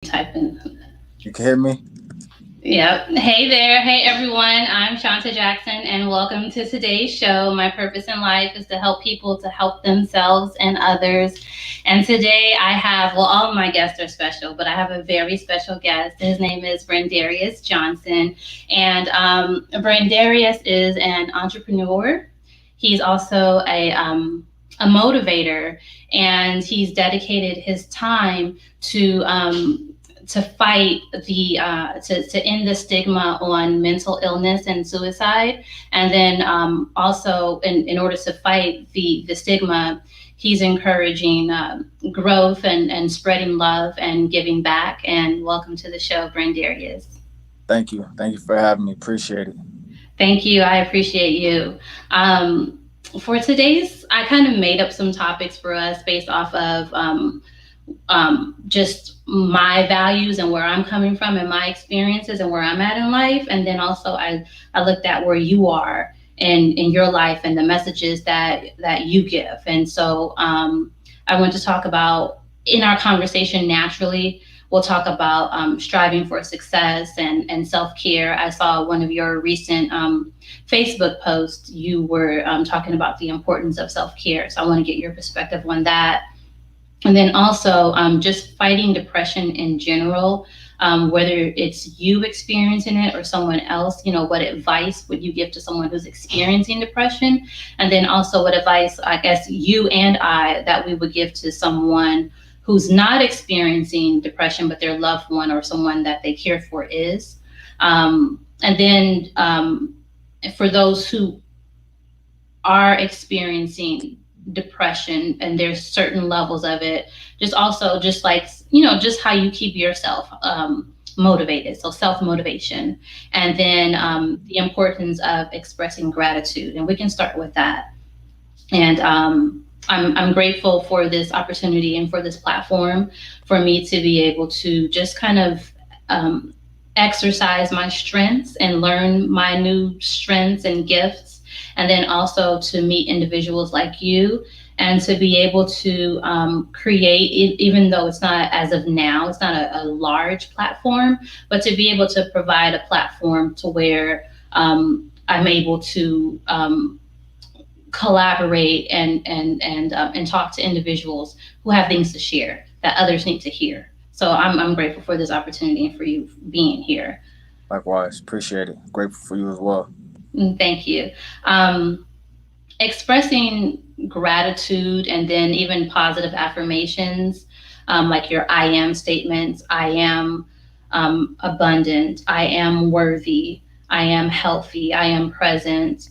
Typing. You can hear me? Yep. Hey there. Hey everyone. I'm Shawnta Jackson and welcome to today's show. My purpose in life is to help people to help themselves and others. And today I have, well, all of my guests are special, but I have a very special guest. His name is Brandarius Johnson. And Brandarius is an entrepreneur. He's also a motivator, and he's dedicated his time to fight to end the stigma on mental illness and suicide, and then also in order to fight the stigma, he's encouraging growth and spreading love and giving back. And welcome to the show, Brandarius. Thank you. Thank you for having me. Appreciate it. Thank you. I appreciate you. For today's, I kind of made up some topics for us based off of just my values and where I'm coming from and my experiences and where I'm at in life. And then also I looked at where you are in your life and the messages that you give. And so I want to talk about, in our conversation naturally, we'll talk about striving for success and self-care. I saw one of your recent Facebook posts. You were talking about the importance of self-care. So I want to get your perspective on that. And then also just fighting depression in general, whether it's you experiencing it or someone else, what advice would you give to someone who's experiencing depression? And then also what advice, I guess, you and I that we would give to someone who's not experiencing depression, but their loved one or someone that they care for is. And then for those who are experiencing depression, and there's certain levels of it, just also just like, just how you keep yourself motivated, so self-motivation. And then the importance of expressing gratitude, and we can start with that. And I'm grateful for this opportunity and for this platform for me to be able to just kind of exercise my strengths and learn my new strengths and gifts, and then also to meet individuals like you and to be able to create, even though it's not, as of now, it's not a large platform, but to be able to provide a platform to where I'm able to collaborate and talk to individuals who have things to share that others need to hear. So I'm grateful for this opportunity and for you being here. Likewise. Appreciate it. Grateful for you as well. Thank you. Expressing gratitude and then even positive affirmations, like your I am statements. I am abundant. I am worthy. I am healthy. I am present.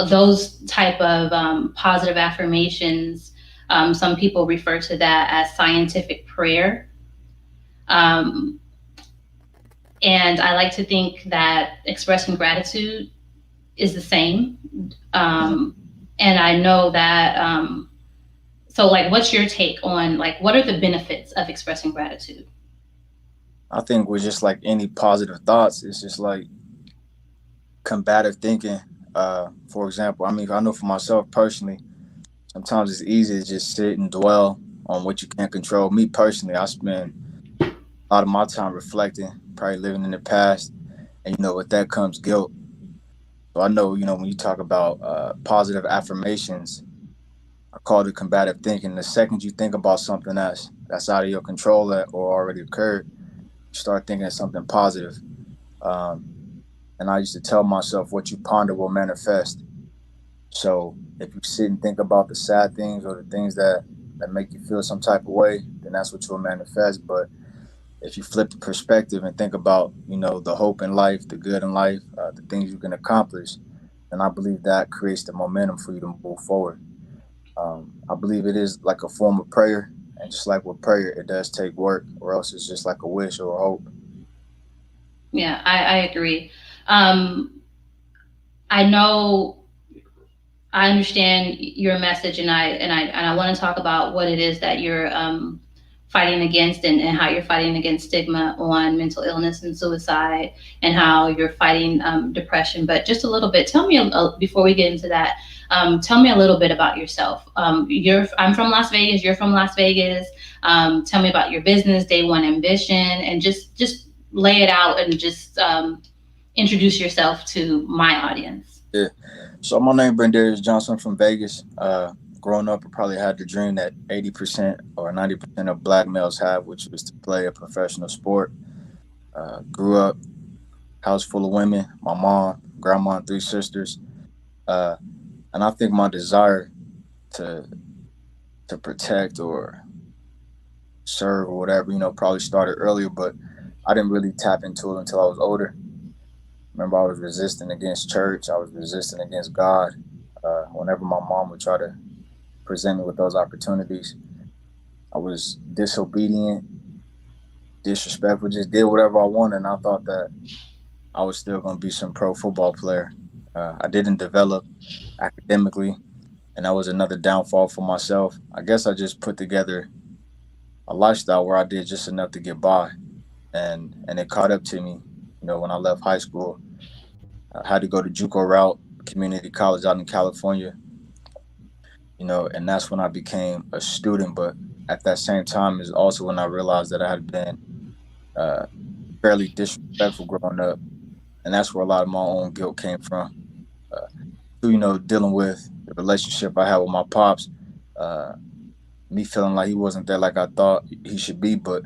Those type of positive affirmations, some people refer to that as scientific prayer. Um, and I like to think that expressing gratitude is the same. And I know that, so like, what's your take on, like, what are the benefits of expressing gratitude? I think with just like any positive thoughts, it's just like combative thinking. For example, I mean, I know for myself personally, sometimes it's easy to just sit and dwell on what you can't control. Me personally, I spend a lot of my time reflecting, probably living in the past. And, with that comes guilt. So I know, when you talk about positive affirmations, I call it combative thinking. The second you think about something that's out of your control or already occurred, you start thinking of something positive. And I used to tell myself, what you ponder will manifest. So if you sit and think about the sad things or the things that make you feel some type of way, then that's what you'll manifest. But if you flip the perspective and think about, the hope in life, the good in life, the things you can accomplish, then I believe that creates the momentum for you to move forward. I believe it is like a form of prayer. And just like with prayer, it does take work, or else it's just like a wish or a hope. Yeah, I agree. Um, I know, I understand your message, and I want to talk about what it is that you're fighting against, and how you're fighting against stigma on mental illness and suicide, and how you're fighting depression. But just a little bit, tell me before we get into that, Tell me a little bit about yourself. I'm from Las Vegas. You're from Las Vegas. Tell me about your business, Day One Ambition, and just lay it out and just introduce yourself to my audience. Yeah. So my name Brandarius Johnson from Vegas. Growing up, I probably had the dream that 80% or 90% of black males have, which was to play a professional sport. Grew up, house full of women, my mom, grandma, and three sisters. Uh, and I think my desire to protect or serve or whatever, probably started earlier, but I didn't really tap into it until I was older. Remember, I was resisting against church. I was resisting against God. Whenever my mom would try to present me with those opportunities, I was disobedient, disrespectful, just did whatever I wanted. And I thought that I was still going to be some pro football player. I didn't develop academically, and that was another downfall for myself. I guess I just put together a lifestyle where I did just enough to get by, and it caught up to me. When I left high school, I had to go to JUCO route, community college out in California. And that's when I became a student. But at that same time is also when I realized that I had been uh, fairly disrespectful growing up, and that's where a lot of my own guilt came from. Uh, dealing with the relationship I had with my pops, uh, me feeling like he wasn't there like I thought he should be, but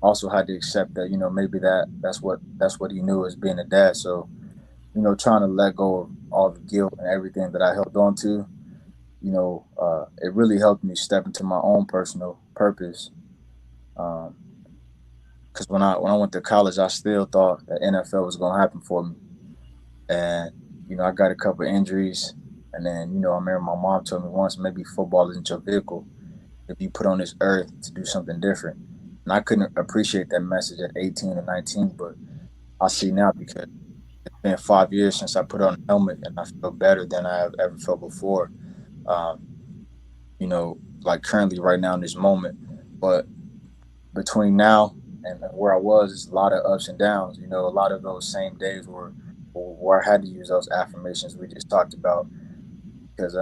also had to accept that maybe that's what he knew as being a dad. So trying to let go of all the guilt and everything that I held on to, it really helped me step into my own personal purpose. Because when I went to college, I still thought that NFL was going to happen for me, and I got a couple of injuries, and then I remember my mom told me once, maybe football isn't your vehicle if you put on this earth to do something different. And I couldn't appreciate that message at 18 or 19, but I see now because it's been 5 years since I put on a helmet, and I feel better than I have ever felt before. Um, like currently right now in this moment. But between now and where I was, is a lot of ups and downs. A lot of those same days where I had to use those affirmations we just talked about, because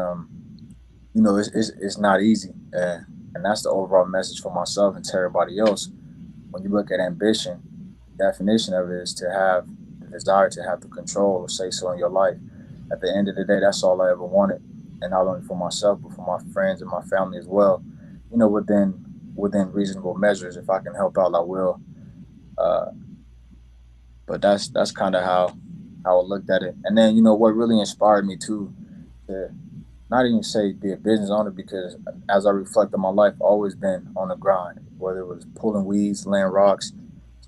it's not easy, and that's the overall message for myself and to everybody else. When you look at ambition, the definition of it is to have the desire to have the control or say so in your life. At the end of the day, that's all I ever wanted, and not only for myself but for my friends and my family as well. Within reasonable measures, if I can help out, I will. Uh, but that's kind of how I looked at it. And then what really inspired me too, to not even say be a business owner, because as I reflect on my life, I've always been on the grind. Whether it was pulling weeds, laying rocks,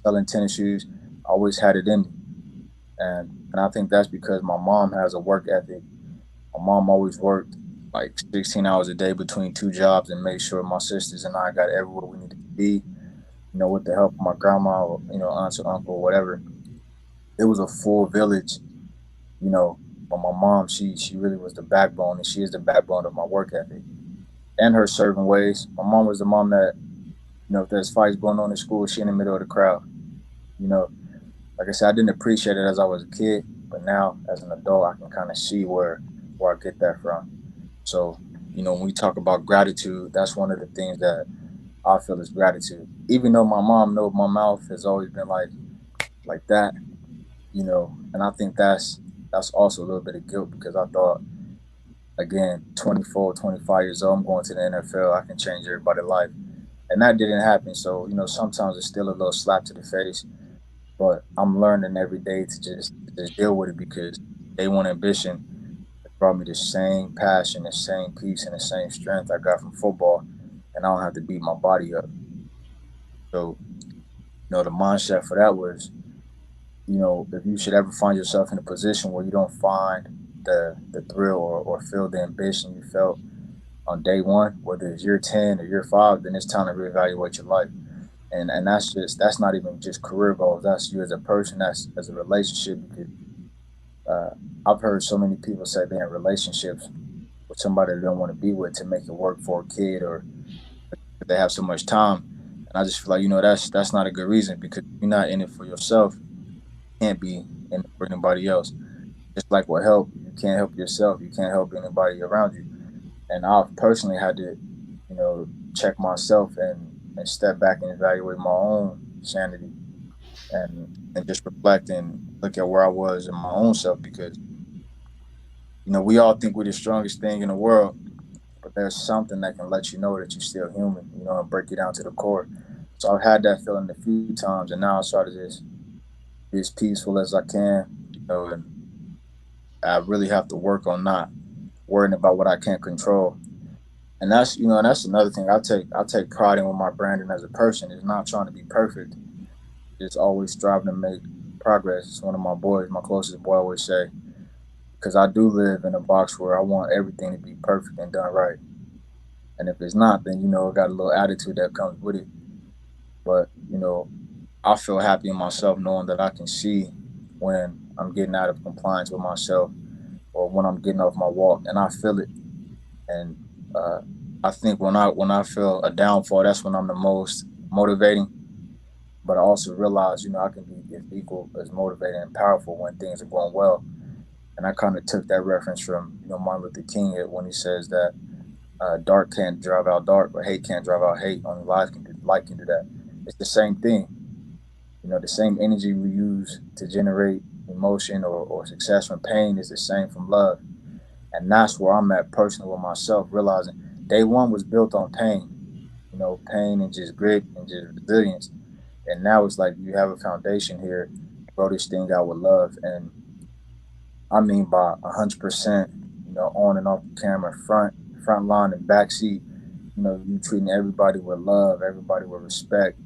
selling tennis shoes, I always had it in me. And I think that's because my mom has a work ethic. My mom always worked like 16 hours a day between two jobs and made sure my sisters and I got everywhere we needed to be. With the help of my grandma or aunts or uncle or whatever. It was a full village. You know, but my mom, she really was the backbone, and she is the backbone of my work ethic and her serving ways. My mom was the mom that if there's fights going on in school, she in the middle of the crowd. You know, like I said, I didn't appreciate it as I was a kid, but now as an adult, I can kind of see where I get that from. So, when we talk about gratitude, that's one of the things that I feel is gratitude. Even though my mom knows my mouth has always been like that, and I think that's also a little bit of guilt, because I thought, again, 24, 25 years old, I'm going to the NFL, I can change everybody's life. And that didn't happen. So, sometimes it's still a little slap to the face, but I'm learning every day to just deal with it, because day one ambition brought me the same passion, the same peace, and the same strength I got from football, and I don't have to beat my body up. So, the mindset for that was, if you should ever find yourself in a position where you don't find the thrill or feel the ambition you felt on day one, whether it's year 10 or year 5, then it's time to reevaluate your life. And that's not even just career goals. That's you as a person. That's as a relationship. Because uh, I've heard so many people say they're in relationships with somebody they don't want to be with to make it work for a kid, or they have so much time. And I just feel like that's not a good reason, because you're not in it for yourself. You can't be in it for anybody else. Just like with help, you can't help yourself. You can't help anybody around you. And I've personally had to, check myself and step back and evaluate my own sanity and just reflect and look at where I was in my own self because we all think we're the strongest thing in the world, but there's something that can let you know that you're still human, and break you down to the core. So I've had that feeling a few times, and now I try to just be as peaceful as I can, and I really have to work on not worrying about what I can't control. And that's another thing. I take pride in with my branding as a person is not trying to be perfect. It's always striving to make progress. It's one of my boys, my closest boy, always say, because I do live in a box where I want everything to be perfect and done right. And if it's not, then I got a little attitude that comes with it. But I feel happy in myself knowing that I can see when I'm getting out of compliance with myself or when I'm getting off my walk, and I feel it. And uh, I think when I feel a downfall, that's when I'm the most motivating. But I also realize, I can be as equal as motivating and powerful when things are going well. And I kind of took that reference from Martin Luther King when he says that dark can't drive out dark, but hate can't drive out hate. Only light can do that. It's the same thing. The same energy we use to generate emotion or success from pain is the same from love. And that's where I'm at personally with myself, realizing day one was built on pain, pain and just grit and just resilience. And now it's like you have a foundation here to grow this thing out with love. And I mean by 100%, on and off the camera, front line and back seat, you treating everybody with love, everybody with respect.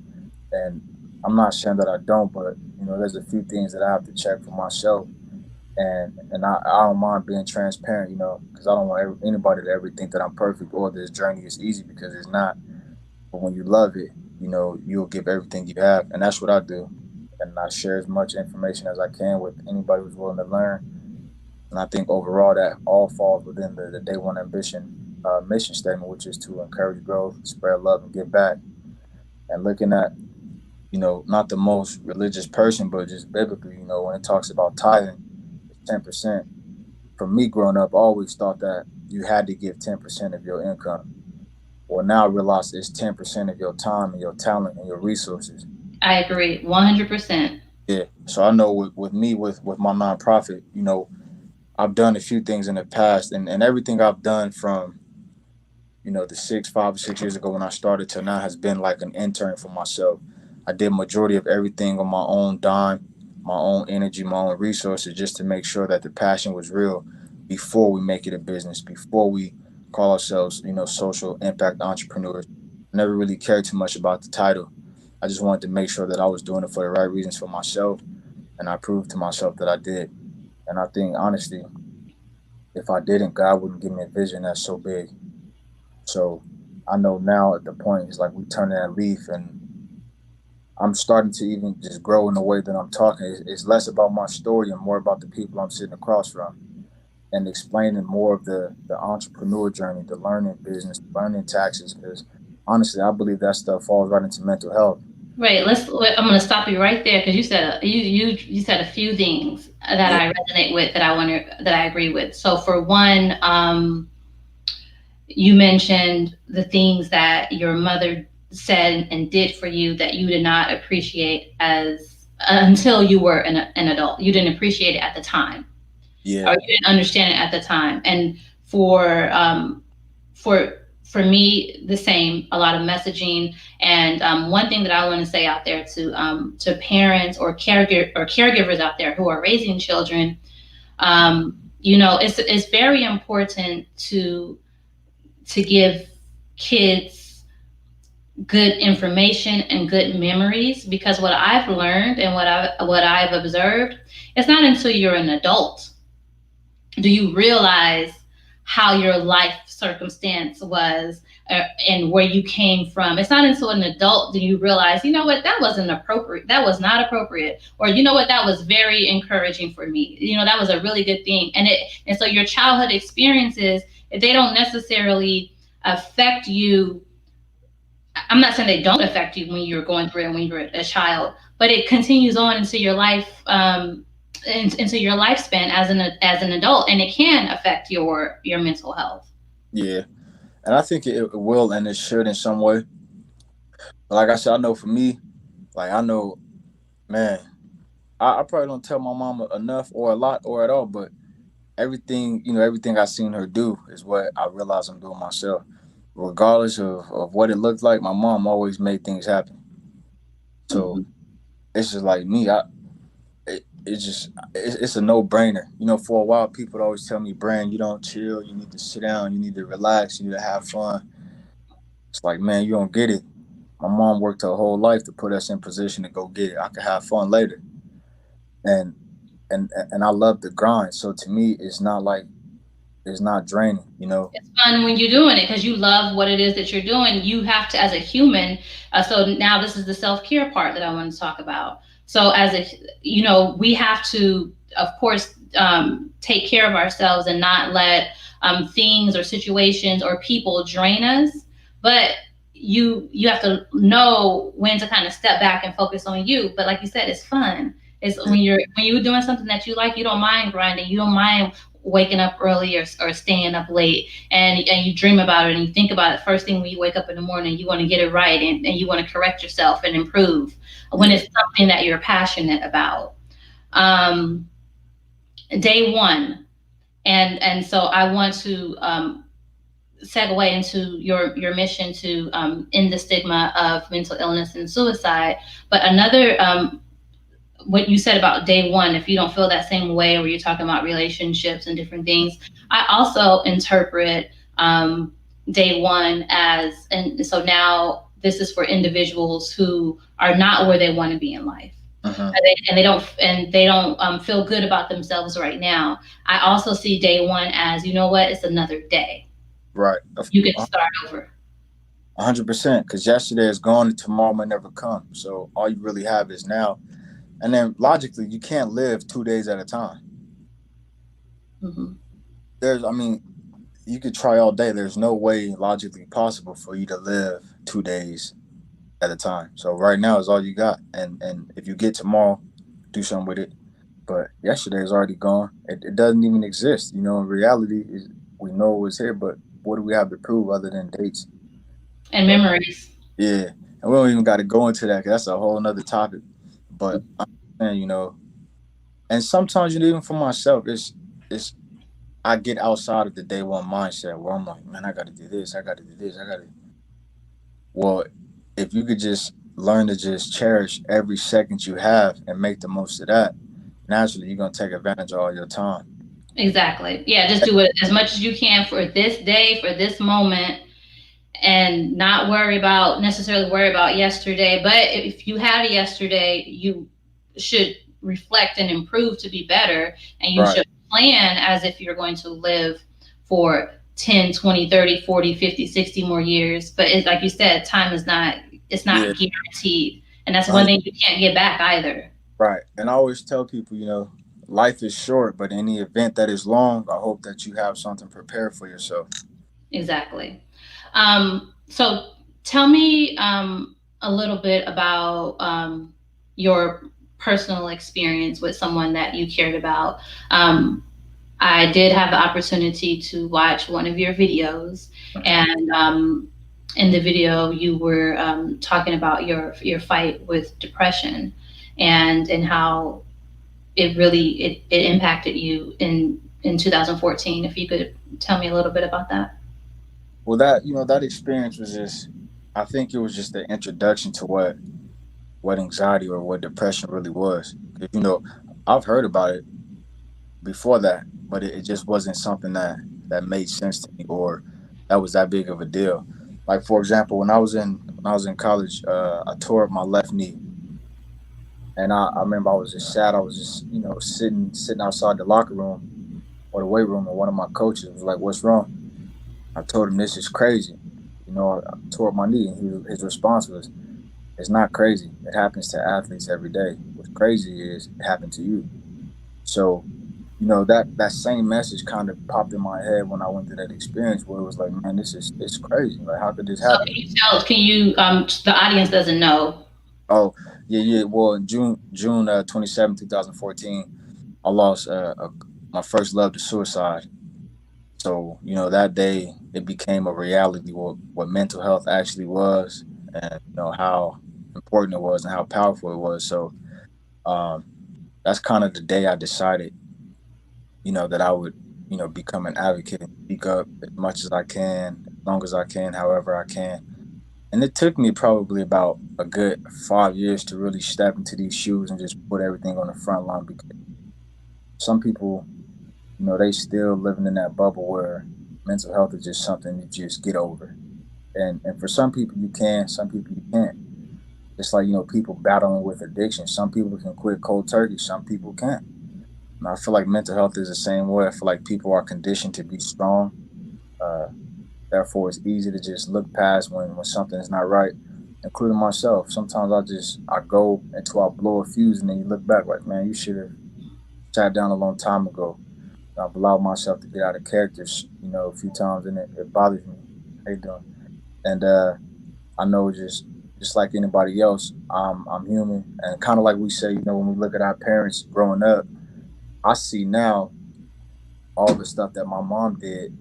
And I'm not saying that I don't, but there's a few things that I have to check for myself, and I don't mind being transparent, because I don't want anybody to ever think that I'm perfect or this journey is easy because it's not. But when you love it, you'll give everything you have, and that's what I do. And I share as much information as I can with anybody who's willing to learn. And I think overall that all falls within the day one ambition mission statement, which is to encourage growth, spread love, and give back. And looking at not the most religious person, but just biblically, when it talks about tithing, it's 10%. For me growing up, I always thought that you had to give 10% of your income. Well, now I realize it's 10% of your time and your talent and your resources. I agree 100%. Yeah. So I know with me, with my nonprofit, I've done a few things in the past, and everything I've done from the 5 or 6 years ago when I started to now has been like an intern for myself. I did majority of everything on my own dime, my own energy, my own resources, just to make sure that the passion was real before we make it a business, before we call ourselves, social impact entrepreneurs. I never really cared too much about the title. I just wanted to make sure that I was doing it for the right reasons for myself, and I proved to myself that I did. And I think honestly, if I didn't, God wouldn't give me a vision that's so big. So I know now at the point it's like we turn that leaf, and I'm starting to even just grow in the way that I'm talking. It's less about my story and more about the people I'm sitting across from and explaining more of the entrepreneur journey, the learning business, learning taxes. Because honestly, I believe that stuff falls right into mental health. Right. I'm going to stop you right there because you said a few things that Yeah, I resonate with that I agree with. So for one, you mentioned the things that your mother said and did for you that you did not appreciate as until you were an adult. You didn't appreciate it at the time, yeah, or you didn't understand it at the time. And for for for me, the same. A lot of messaging, and one thing that I want to say out there to parents or caregivers out there who are raising children, it's very important to give kids good information and good memories, because what I've learned and what I've observed, it's not until you're an adult do you realize how your life circumstance was, and where you came from. It's not until an adult do you realize, that wasn't appropriate, that was not appropriate, or that was very encouraging for me, that was a really good thing. And so your childhood experiences, they don't necessarily affect you. I'm not saying they don't affect you when you're going through it when you're a child, but it continues on into your life, into your lifespan as an adult, and it can affect your mental health. Yeah, and I think it will and it should in some way. But like I said, I know for me, like I know, man, I probably don't tell my mama enough or a lot or at all, but everything, everything I seen her do is what I realize I'm doing myself. Regardless of what it looked like, my mom always made things happen. So Mhm. it's just like me. It's a no brainer. For a while, people would always tell me, "Brand, you don't chill. You need to sit down. You need to relax. You need to have fun." It's like, man, you don't get it. My mom worked her whole life to put us in position to go get it. I could have fun later, and and I love the grind. So to me, it's not like it's not draining. It's fun when you're doing it because you love what it is that you're doing. You have to, as a human. So now this is the self-care part that I want to talk about. So we have to, of course, take care of ourselves and not let things or situations or people drain us. But you have to know when to kind of step back and focus on you. But like you said, it's fun. It's Yeah, when you're doing something that you like, you don't mind grinding. You don't mind waking up early or staying up late, and you dream about it and you think about it first thing when you wake up in the morning. You want to get it right, and you want to correct yourself and improve when yeah. it's something that you're passionate about. um, Day one, and so I want to segue into your mission to end the stigma of mental illness and suicide. But another what you said about day one, if you don't feel that same way, where you're talking about relationships and different things, I also interpret day one as, and so now this is for individuals who are not where they want to be in life. Hmm. And they don't feel good about themselves right now. I also see day one as, you know what, it's another day. Right. You can start over. 100%. Because yesterday is gone and tomorrow may never come. So all you really have is now. And then logically, you can't live 2 days at a time. Hmm. I mean, you could try all day. There's no way logically possible for you to live 2 days at a time. So right now is all you got. And if you get tomorrow, do something with it. But yesterday is already gone. It doesn't even exist. In reality, we know it's here, but what do we have to prove other than dates? And But memories. yeah, and we don't even got to go into that 'cause that's a whole nother topic. But I'm saying, and sometimes, even for myself, it's I get outside of the day one mindset where I'm like, man, I got to do this, I got to do this, I got to. Well, if you could just learn to just cherish every second you have and make the most of that, naturally you're gonna take advantage of all your time. Exactly. Yeah, just do it as much as you can for this day, for this moment, and not necessarily worry about yesterday. But if you had a yesterday, you should reflect and improve to be better, and you Right. should plan as if you're going to live for 10, 20, 30, 40, 50, 60 more years. But it's like you said, time is not, it's Yeah. not guaranteed, and that's one 100. thing you can't get back either. Right. And I always tell people, life is short, but in the event that is long, I hope that you have something prepared for yourself. Exactly. So tell me a little bit about your personal experience with someone that you cared about. I did have the opportunity to watch one of your videos, Mhm. and in the video you were talking about your fight with depression, and how it impacted you in 2014. If you could tell me a little bit about that. Well, that experience was just, I think it was just the introduction to what anxiety or what depression really was. 'Cause, I've heard about it before that, but it just wasn't something that made sense to me or that was that big of a deal. Like for example, when I was in college, I tore up my left knee, and I remember I was just sad. I was just sitting outside the locker room or the weight room, and one of my coaches was like, "What's wrong?" I told him, "This is crazy." I tore up my knee, and his response was, "It's not crazy. It happens to athletes every day. What's crazy is it happened to you." So, that same message kind of popped in my head when I went through that experience where it was like, man, it's crazy. Like, how could this So happen? can you, the audience doesn't know. Oh, yeah, yeah. Well, in June 27, 2014, I lost my first love to suicide. So, that day it became a reality what mental health actually was, and how important it was and how powerful it was. So, um, that's kind of the day I decided, that I would, become an advocate and speak up as much as I can, as long as I can, however I can. And it took me probably about a good 5 years to really step into these shoes and just put everything on the front line, because some people, they still living in that bubble where mental health is just something to just get over. And for some people you can, some people you can't. Just like, people battling with addiction. Some people can quit cold turkey, some people can't. And I feel like mental health is the same way. I feel like people are conditioned to be strong. Uh, Therefore, it's easy to just look past when something is not right, including myself. Sometimes I go until I blow a fuse, and then you look back like, man, you should have sat down a long time ago. I've allowed myself to get out of characters, a few times, and it bothers me. How you doing? And I know, just like anybody else, I'm human, and kind of like we say, when we look at our parents growing up, I see now all the stuff that my mom did.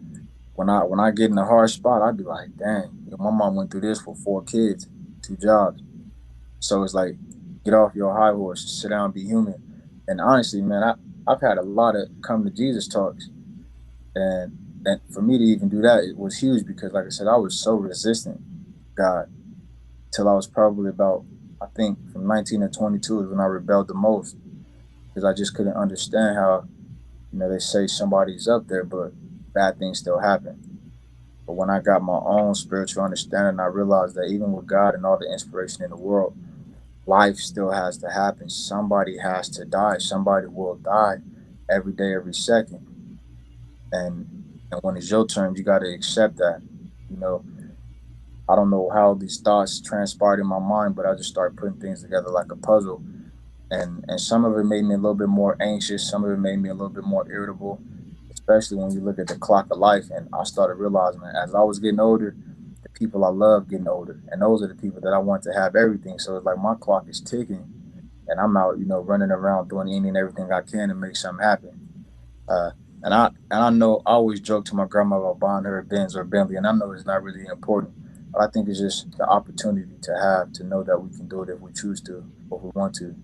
When I get in a hard spot, I'd be like, dang, my mom went through this for 4 kids, 2 jobs. So it's like, get off your high horse, sit down, be human. And honestly, man, I've had a lot of come to Jesus talks, and for me to even do that, it was huge because, like I said, I was so resistant to God till I was probably about, I think, from 19 to 22 is when I rebelled the most, because I just couldn't understand how, they say somebody's up there, but bad things still happen. But when I got my own spiritual understanding, I realized that even with God and all the inspiration in the world, life still has to happen. Somebody has to die. Somebody will die every day, every second. And when it's your turn, you got to accept that. You know, I don't know how these thoughts transpired in my mind, but I just started putting things together like a puzzle. And some of it made me a little bit more anxious. Some of it made me a little bit more irritable, especially when you look at the clock of life. And I started realizing that as I was getting older, the people I love getting older, and those are the people that I want to have everything. So it's like my clock is ticking, and I'm out, running around doing any and everything I can to make something happen. Uh, and I know I always joke to my grandma about buying her a Benz or a Bentley, and I know it's not really important, but I think it's just the opportunity to have to know that we can do it if we choose to or if we want to.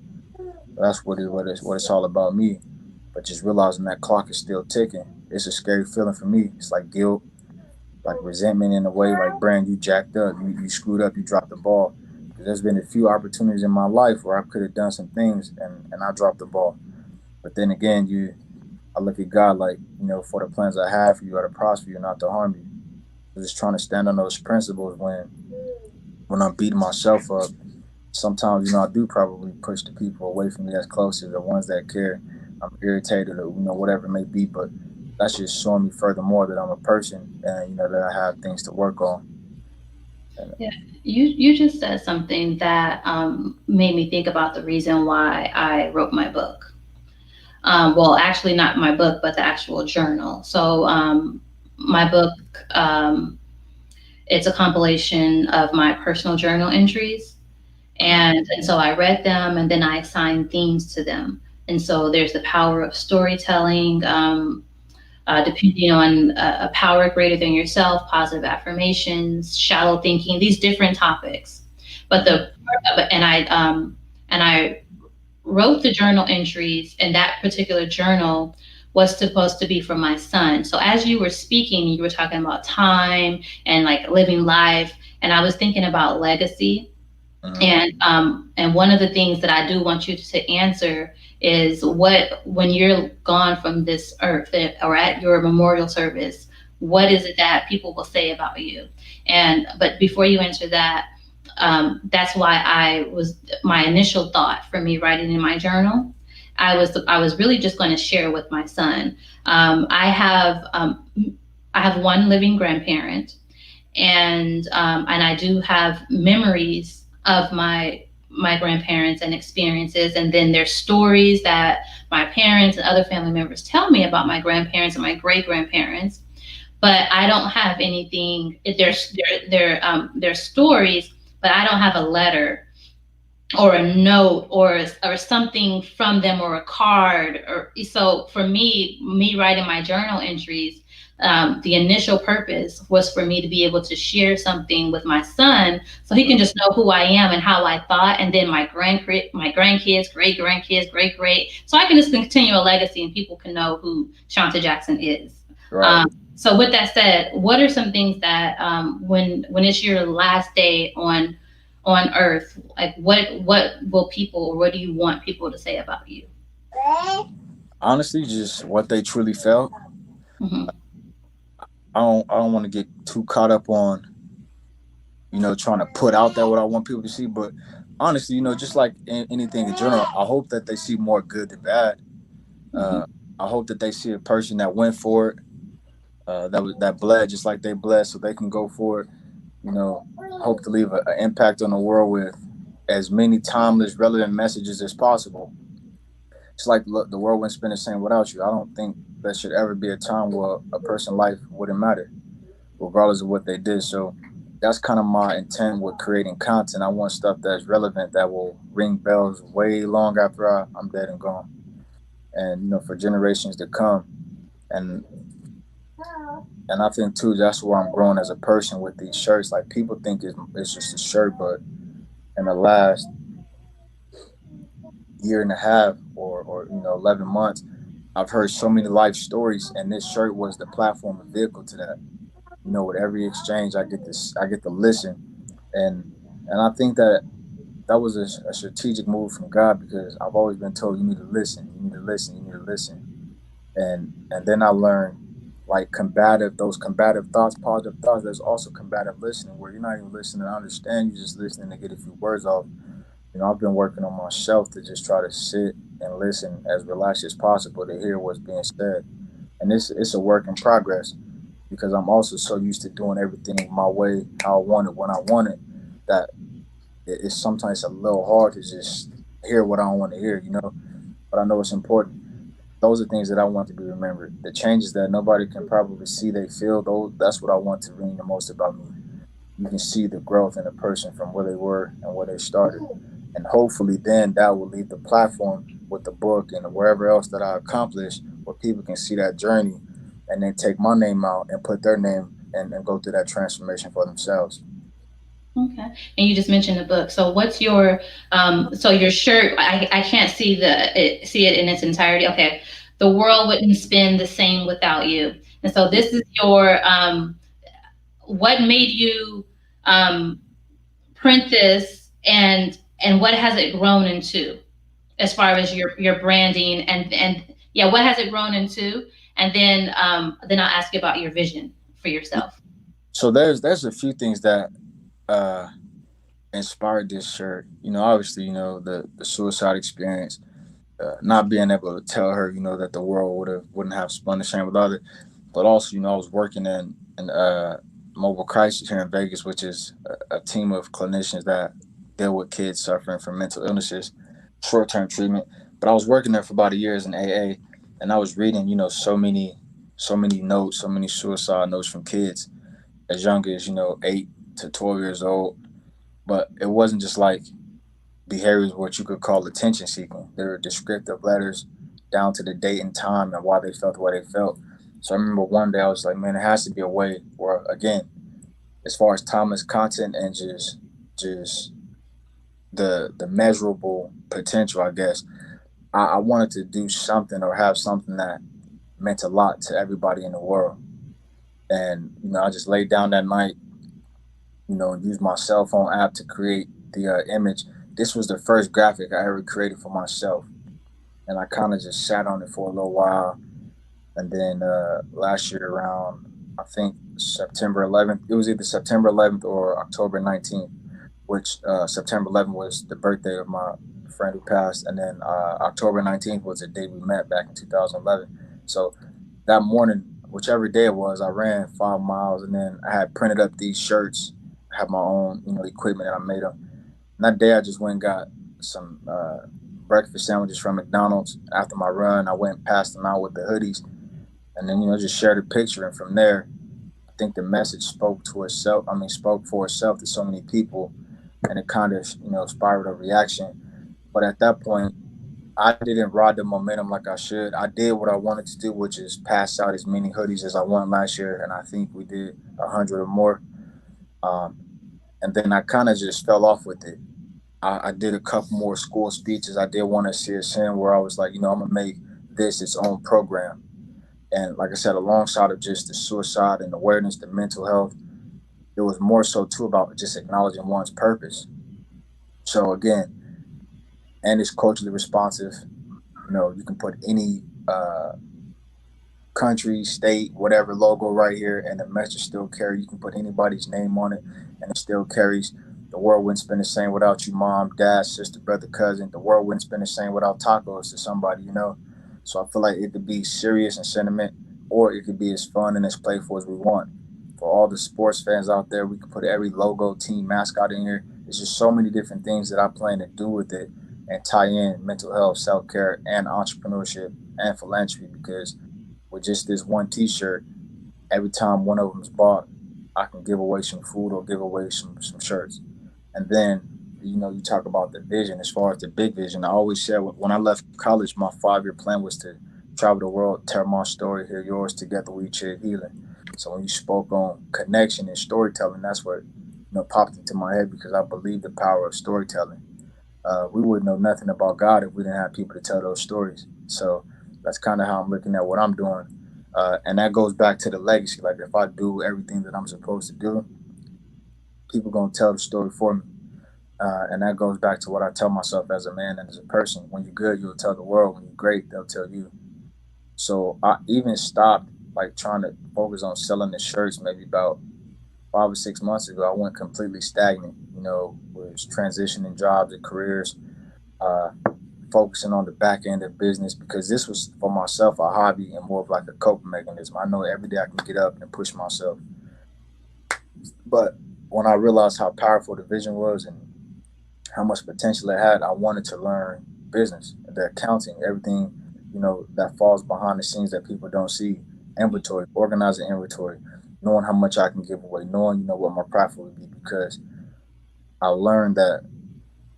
That's what it's all about me. But just realizing that clock is still ticking, it's a scary feeling for me. It's like guilt, like resentment in a way. Like, Brand, you jacked up, you screwed up, you dropped the ball. Because there's been a few opportunities in my life where I could have done some things, and I dropped the ball. But then again, I look at God like, for the plans I have for you are to prosper you, not to harm you. So just trying to stand on those principles when I'm beating myself up. Sometimes, I do probably push the people away from me that's closest, the ones that care. I'm irritated or, whatever it may be, but that's just showing me furthermore that I'm a person, and, that I have things to work on. And, Yeah, you just said something that made me think about the reason why I wrote my book. Well, actually, not my book, but the actual journal. So, my book, it's a compilation of my personal journal entries, and so I read them, and then I assigned themes to them. And so there's the power of storytelling. Depending on a power greater than yourself, positive affirmations, shallow thinking, these different topics. But the and I wrote the journal entries, and that particular journal was supposed to be for my son. So as you were speaking, you were talking about time and like living life, and I was thinking about legacy. mhm. And one of the things that I do want you to answer is, what, when you're gone from this earth, or at your memorial service, what is it that people will say about you? And but before you answer that, that's why my initial thought for me writing in my journal, I was really just going to share with my son. I have one living grandparent, and I do have memories of my grandparents and experiences, and then there's stories that my parents and other family members tell me about my grandparents and my great grandparents. But I don't have anything. There's stories, but I don't have a letter or a note or something from them, or a card. Or so for me writing my journal entries, the initial purpose was for me to be able to share something with my son, so he can just know who I am and how I thought, and then my grandkids, great grandkids, great, so I can just continue a legacy and people can know who Shawnta Jackson is. Right. So with that said, what are some things that, when it's your last day on earth, like what will people, or what do you want people to say about you? Honestly, just what they truly felt. Hmm. I don't want to get too caught up on, trying to put out there what I want people to see. But honestly, just like anything in general, I hope that they see more good than bad. Hmm. Uh, I hope that they see a person that went for it, that bled just like they bled, so they can go for it. Hope to leave an impact on the world with as many timeless, relevant messages as possible. It's like, look, the world wouldn't spin the same without you. I don't think there should ever be a time where a person's life wouldn't matter, regardless of what they did. So that's kind of my intent with creating content. I want stuff that's relevant, that will ring bells way long after I'm dead and gone, and for generations to come. And and I think too that's where I'm growing as a person with these shirts. Like, people think it's just a shirt, but in the last year and a half, or 11 months, I've heard so many life stories, and this shirt was the platform, the vehicle to that. With every exchange, I get to listen, and I think that was a strategic move from God, because I've always been told you need to listen, you need to listen, you need to listen, and then I learned, like, those combative thoughts, positive thoughts. There's also combative listening, where you're not even listening to understand, you're just listening to get a few words off. I've been working on myself to just try to sit and listen as relaxed as possible to hear what's being said, and it's a work in progress, because I'm also so used to doing everything my way, how I want it, when I want it, that it's sometimes a little hard to just hear what I don't want to hear, but I know it's important. Those are things that I want to be remembered. The changes that nobody can probably see, they feel, those, that's what I want to ring the most about me. You can see the growth in a person from where they were and where they started. And hopefully then that will leave the platform with the book and wherever else that I accomplish, where people can see that journey and then take my name out and put their name, and go through that transformation for themselves. Okay. And you just mentioned the book. So what's your, so your shirt, I can't see see it in its entirety. Okay. The world wouldn't spin the same without you. And so this is your, what made you um, print this, and what has it grown into, as far as your branding, and yeah, what has it grown into? And then I'll ask you about your vision for yourself. So there's a few things that uh inspired this shirt. Obviously, the suicide experience, not being able to tell her, that the world wouldn't have spun the same without it. But also, I was working in mobile crisis here in Vegas, which is a team of clinicians that deal with kids suffering from mental illnesses, short term treatment. But I was working there for about a year as an AA, and I was reading, so many notes, so many suicide notes from kids as young as 8 to 12 years old. But it wasn't just like behaviors what you could call attention seeking. They were descriptive letters down to the date and time and why they felt the way they felt. So I remember one day I was like, man, there has to be a way where, again, as far as timeless content and just the measurable potential, I guess, I wanted to do something or have something that meant a lot to everybody in the world. And I just laid down that night, used my cell phone app to create the image. This was the first graphic I ever created for myself, and I kind of just sat on it for a little while. And then last year, around, I think, September 11th, it was either September 11th or October 19th, which September 11th was the birthday of my friend who passed, and then October 19th was the day we met back in 2011. So that morning, whichever day it was, I ran 5 miles, and then I had printed up these shirts. I had my own, equipment, and I made them. And that day, I just went and got some breakfast sandwiches from McDonald's. After my run, I went and passed them out with the hoodies, and then just shared a picture. And from there, I think the message spoke to itself. I mean, spoke for itself to so many people. and it kind of spiraled a reaction. But at that point, I didn't ride the momentum like I should. I did what I wanted to do, which is pass out as many hoodies as I won last year, and I think we did 100 or more. Um, and then I kind of just fell off with it. I did a couple more school speeches. I did one at CSN where I was like, I'm gonna make this its own program. And like I said, alongside of just the suicide and awareness, the mental health, it was more so too about just acknowledging one's purpose. So again, and it's culturally responsive. You can put any country, state, whatever logo right here, and the message still carry. You can put anybody's name on it, and it still carries. The world wouldn't spin the same without you, mom, dad, sister, brother, cousin. The world wouldn't spin the same without tacos to somebody. So I feel like it could be serious and sentiment, or it could be as fun and as playful as we want. For all the sports fans out there, we could put every logo, team mascot in here. There's just so many different things that I plan to do with it and tie in mental health, self care, and entrepreneurship and philanthropy because with just this one T-shirt, every time one of them is bought, I can give away some food or give away some shirts. And then, you talk about the vision. As far as the big vision, I always said when I left college, my 5-year plan was to travel the world, tell my story, hear yours. Together we achieve healing. So when you spoke on connection and storytelling, that's what popped into my head because I believe the power of storytelling. We wouldn't know nothing about God if we didn't have people to tell those stories. So that's kind of how I'm looking at what I'm doing. And that goes back to the legacy. Like if I do everything that I'm supposed to do, people gonna tell the story for me. And that goes back to what I tell myself as a man and as a person. When you're good, you'll tell the world. When you're great, they'll tell you. So I even stopped like trying to focus on selling the shirts maybe about 5 or 6 months ago. I went completely stagnant, was transitioning jobs and careers, uh, focusing on the back end of business because this was for myself a hobby and more of like a coping mechanism. I know every day I can get up and push myself. But when I realized how powerful the vision was and how much potential it had, I wanted to learn business, the accounting, everything, that falls behind the scenes that people don't see. Inventory, organizing inventory, knowing how much I can give away, knowing, what my profit would be because I learned that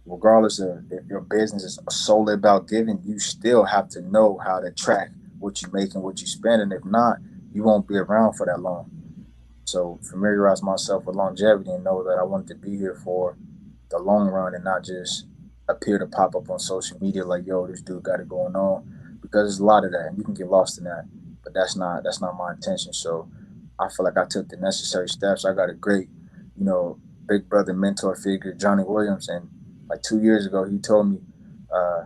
regardless of if your business is solely about giving, you still have to know how to track what you make and what you spend. And if not, you won't be around for that long. So familiarize myself with longevity and know that I wanted to be here for the long run and not just appear to pop up on social media like, yo, this dude got it going on. Because there's a lot of that and you can get lost in that. But that's not my intention. So I feel like I took the necessary steps. I got a great, you know, big brother mentor figure, Johnny Williams, and like 2 years ago he told me,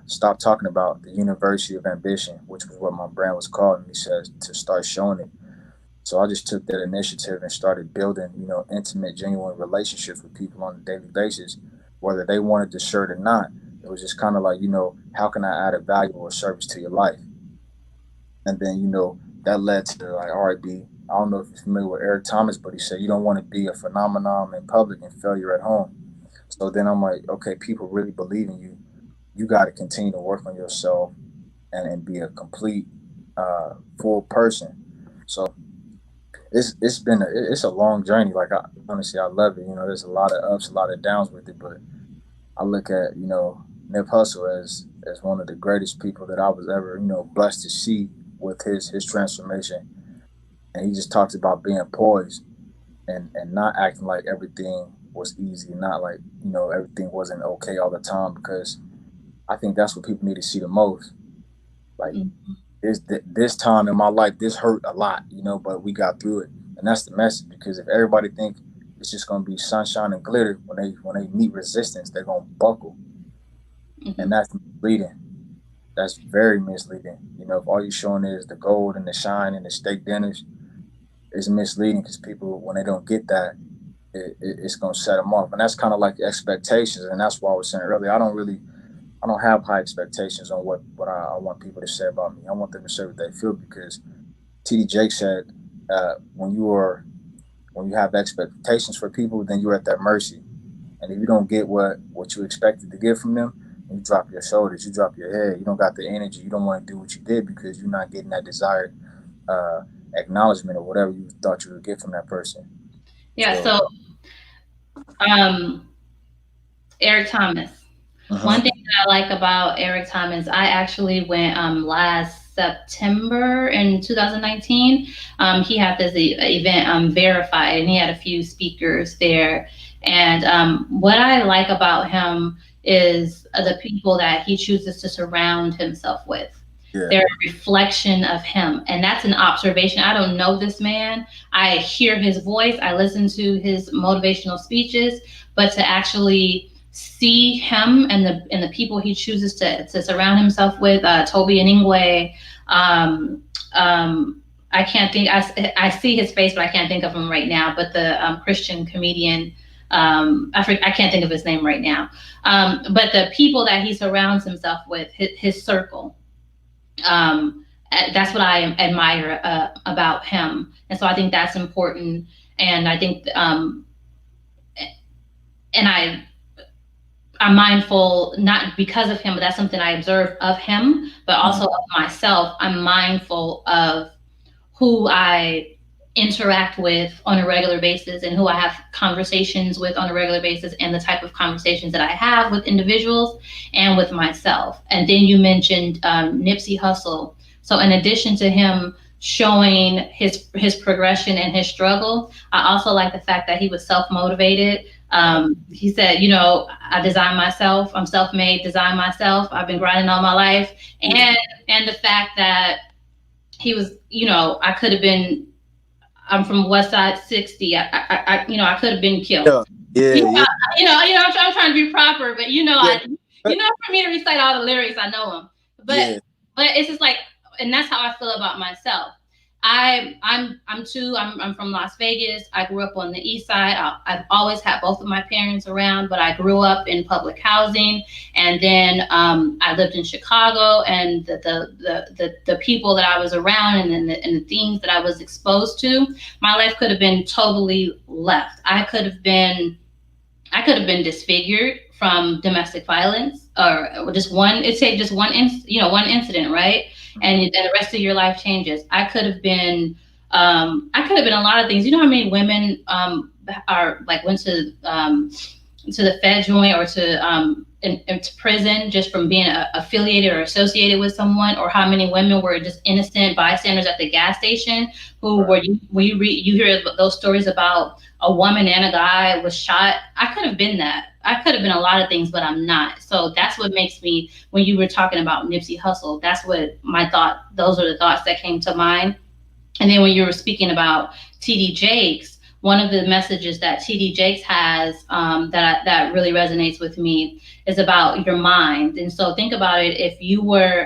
stop talking about the University of Ambition, which was what my brand was called, and he says to start showing it. So I just took that initiative and started building, intimate, genuine relationships with people on a daily basis, whether they wanted the shirt or not. It was just kind of like, how can I add a value or service to your life? And then, that led to like, all right, B, I don't know if you're familiar with Eric Thomas, but he said you don't want to be a phenomenon in public and failure at home. So then I'm like, okay, people really believe in you. You got to continue to work on yourself and be a complete, full person. So it's a long journey. Like honestly, I love it. There's a lot of ups, a lot of downs with it, but I look at Nip Hustle as one of the greatest people that I was ever blessed to see with his transformation. And he just talks about being poised and not acting like everything was easy, not like everything wasn't okay all the time because I think that's what people need to see the most. Like this time in my life, this hurt a lot, but we got through it, and that's the message. Because if everybody think it's just gonna be sunshine and glitter, when they meet resistance, they're gonna buckle, and Mm-hmm. that's misleading. That's very misleading. If all you're showing is the gold and the shine and the steak dinners, it's misleading because people, when they don't get that, it's gonna set them off, and that's kind of like expectations, and that's why I was saying earlier, I don't have high expectations on what I want people to say about me. I want them to say what they feel because TD Jake said, when when you have expectations for people, then you're at their mercy. And if you don't get what you expected to get from them, you drop your shoulders, you drop your head. You don't got the energy. You don't want to do what you did because you're not getting that desired uh, acknowledgement or whatever you thought you would get from that person. Yeah. So So, um, Eric Thomas. One thing Mm-hmm. that I like about Eric Thomas, I actually went last September in 2019. He had this event, Verified, and he had a few speakers there. And what I like about him is the people that he chooses to surround himself with. Yeah. They're a reflection of him. And that's an observation. I don't know this man. I hear his voice, I listen to his motivational speeches, but to actually see him and the people he chooses to surround himself with, Toby and Ingwe. I can't think. I see his face, but I can't think of him right now. But the Christian comedian, I can't think of his name right now. But the people that he surrounds himself with, his circle. That's what I admire about him, and so I think that's important. And I think, and I'm mindful, not because of him, but that's something I observe of him, but Mm-hmm. also of myself. I'm mindful of who I interact with on a regular basis and who I have conversations with on a regular basis and the type of conversations that I have with individuals and with myself. And then you mentioned Nipsey Hussle. So in addition to him showing his progression and his struggle, I also like the fact that he was self-motivated. He said, I design myself. I'm self-made, design myself. I've been grinding all my life. Yeah. And the fact that he was, I could have been, I'm from West Side 60. I could have been killed. Yeah. Yeah. You know, Yeah. I'm trying to be proper, but Yeah. for me to recite all the lyrics, I know them. But Yeah. it's just like, and that's how I feel about myself. I'm from Las Vegas. I grew up on the east side. I've always had both of my parents around, but I grew up in public housing, and then I lived in Chicago, and the people that I was around and the things that I was exposed to, my life could have been totally left. I could have been disfigured from domestic violence, or just one. It's say just one incident, right? And the rest of your life changes. I could have been a lot of things. You know how many women are like went to the Fed joint or to prison just from being affiliated or associated with someone, or how many women were just innocent bystanders at the gas station who Right. you hear those stories about a woman and a guy was shot. I could have been that. I could have been a lot of things, but I'm not. So that's what makes me, when you were talking about Nipsey Hussle, those are the thoughts that came to mind. And then when you were speaking about TD Jakes, one of the messages that TD Jakes has, that really resonates with me is about your mind. And so think about it: if you were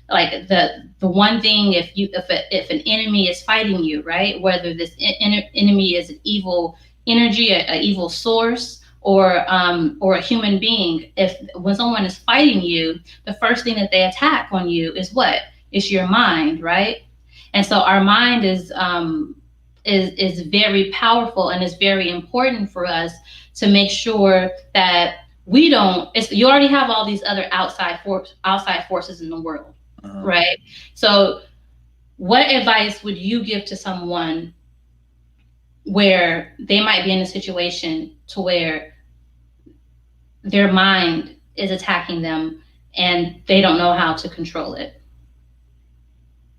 like the one thing, if an enemy is fighting you, right? Whether this enemy is an evil energy, a evil source, or a human being, if when someone is fighting you, the first thing that they attack on you is what? It's your mind, right? And so our mind is very powerful, and is very important for us to make sure that we don't. You already have all these other outside forces in the world, Mm-hmm. right? So, what advice would you give to someone where they might be in a situation to where their mind is attacking them and they don't know how to control it?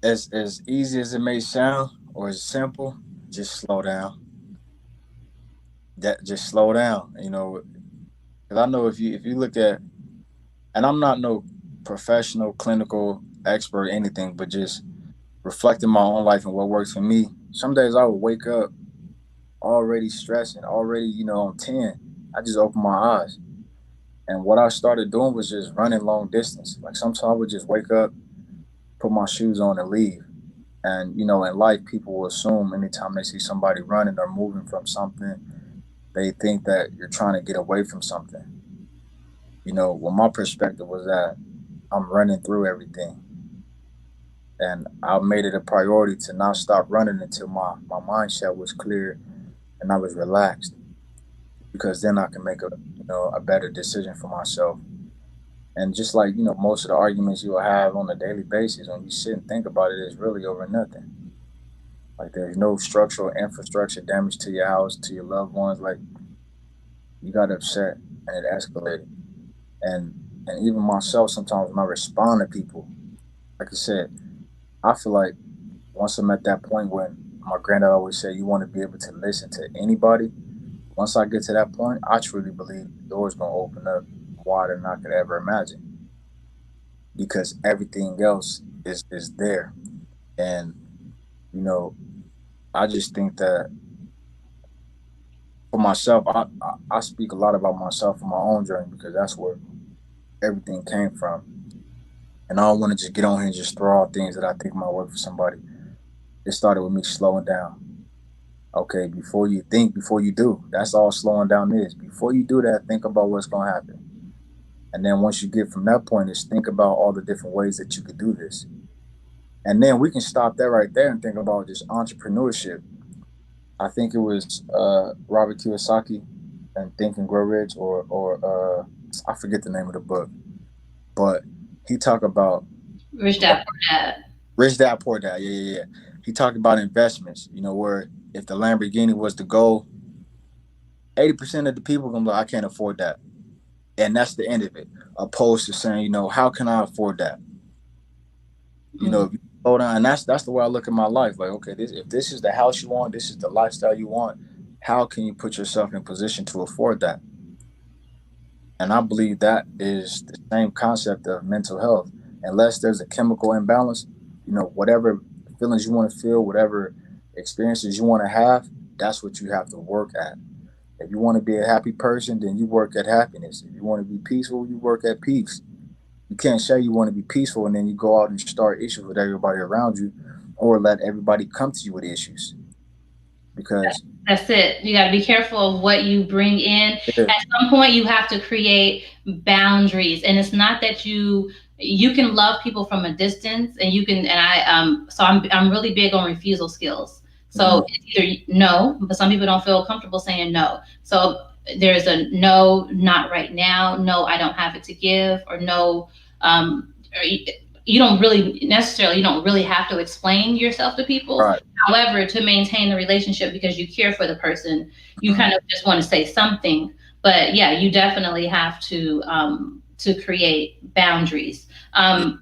As easy as it may sound, or as simple, just slow down. That just slow down. Because I know if you look at, and I'm not no professional clinical expert or anything, but just reflecting my own life and what works for me. Some days I would wake up already stressing, already on 10. I just open my eyes, and what I started doing was just running long distance. Like sometimes I would just wake up, put my shoes on, and leave. And in life, people will assume anytime they see somebody running or moving from something, they think that you're trying to get away from something. Well, my perspective was that I'm running through everything. And I made it a priority to not stop running until my mindset was clear and I was relaxed, because then I can make a better decision for myself. And just like, most of the arguments you will have on a daily basis, when you sit and think about it, it's really over nothing. Like there's no structural infrastructure damage to your house, to your loved ones. Like you got upset. and it escalated. And even myself, sometimes when I respond to people, like I said, I feel like once I'm at that point when my granddad always said you want to be able to listen to anybody. Once I get to that point, I truly believe the door's gonna open up wider than I could ever imagine because everything else is there. And you know, I just think that for myself, I speak a lot about myself and my own journey because that's where everything came from. And I don't want to just get on here and just throw out things that I think might work for somebody. It started with me slowing down. Okay, before you think, before you do. That's all slowing down is. Before you do that, think about what's going to happen. And then once you get from that point, is think about all the different ways that you could do this. And then we can stop there right there and think about just entrepreneurship. I think it was Robert Kiyosaki and Think and Grow Rich, or I forget the name of the book, but he talked about Rich Dad Poor Dad. Rich Dad Poor Dad. Yeah, yeah, yeah. He talked about investments. Where if the Lamborghini was the goal, 80% of the people gonna be like, I can't afford that, and that's the end of it. Opposed to saying, how can I afford that? If you slow down, and that's the way I look at my life. Like, okay, if this is the house you want, this is the lifestyle you want, how can you put yourself in position to afford that? And I believe that is the same concept of mental health. Unless there's a chemical imbalance, whatever feelings you want to feel, whatever experiences you want to have, that's what you have to work at. If you want to be a happy person, then you work at happiness. If you want to be peaceful, you work at peace. You can't say you want to be peaceful and then you go out and start issues with everybody around you, or let everybody come to you with issues. Because That's it. You got to be careful of what you bring in. yeah, At some point, you have to create boundaries, and it's not that you can love people from a distance, and you can. And so I'm really big on refusal skills. So mhm, it's either no, but some people don't feel comfortable saying no. So there's a no, not right now. No, I don't have it to give, or no. Or you don't really have to explain yourself to people. right, However, to maintain the relationship because you care for the person, you mhm. kind of just want to say something. But yeah, you definitely have to create boundaries. Yeah.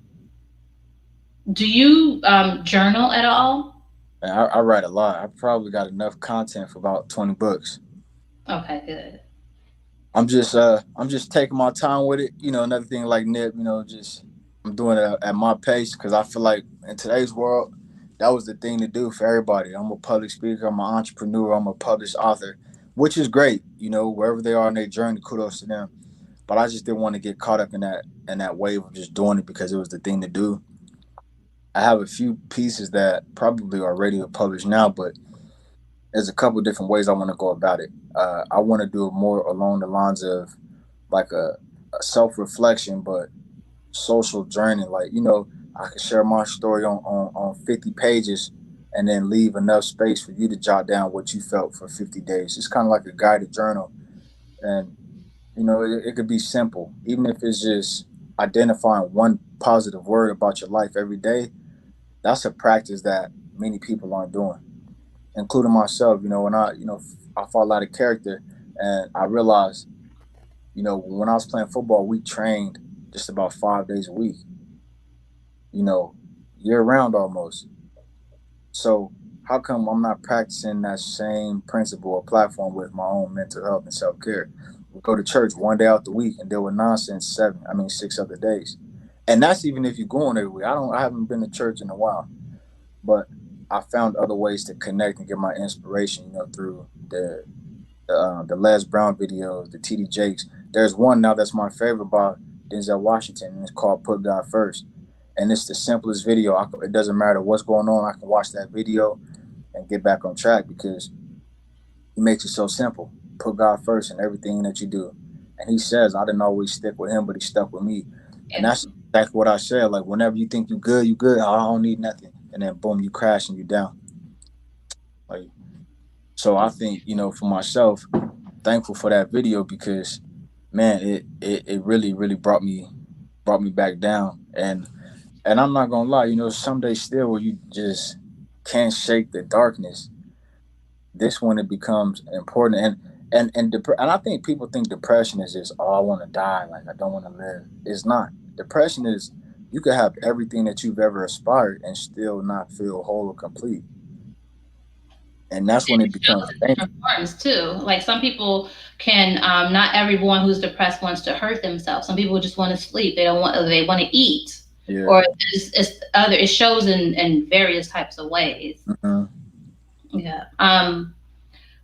Do you journal at all? And I write a lot. I probably got enough content for about 20 books. Okay, good. I'm just taking my time with it. Another thing like Nip, just I'm doing it at my pace because I feel like in today's world, that was the thing to do for everybody. I'm a public speaker, I'm an entrepreneur, I'm a published author, which is great. Wherever they are in their journey, kudos to them. But I just didn't want to get caught up in that wave of just doing it because it was the thing to do. I have a few pieces that probably are ready to publish now, but there's a couple different ways I want to go about it. I want to do it more along the lines of like a self reflection, but social journey. Like, I can share my story on 50 pages and then leave enough space for you to jot down what you felt for 50 days. It's kind of like a guided journal. And, it could be simple, even if it's just identifying one positive word about your life every day. That's a practice that many people aren't doing, including myself. When I fall out of character, and I realized, when I was playing football, we trained just about 5 days a week, you know, year round almost. So how come I'm not practicing that same principle or platform with my own mental health and self care? We go to church one day out the week and deal with nonsense 6 other days, and that's even if you're going every week. I haven't been to church in a while, but I found other ways to connect and get my inspiration, through the Les Brown videos, the TD Jakes. There's one now that's my favorite by Denzel Washington, and it's called "Put God First." And it's the simplest video. It doesn't matter what's going on. I can watch that video and get back on track because he makes it so simple. Put God first in everything that you do. And he says, I didn't always stick with him, but he stuck with me. And Yeah. that's exactly what I said. Like, whenever you think you good, you good. I don't need nothing. And then boom, you crash and you down. Like, so I think, for myself, thankful for that video because man, it really, really brought me back down. And I'm not gonna lie, some days still where you just can't shake the darkness. This one it becomes important, and I think people think depression is just, oh, I want to die, like I don't want to live. It's not. Depression is, you could have everything that you've ever aspired and still not feel whole or complete, and that's when it becomes dangerous. Different forms too. Like some people can, not everyone who's depressed wants to hurt themselves. Some people just want to sleep. They don't want. They want to eat, Yeah. or it's other. It shows in various types of ways. Hmm. Yeah.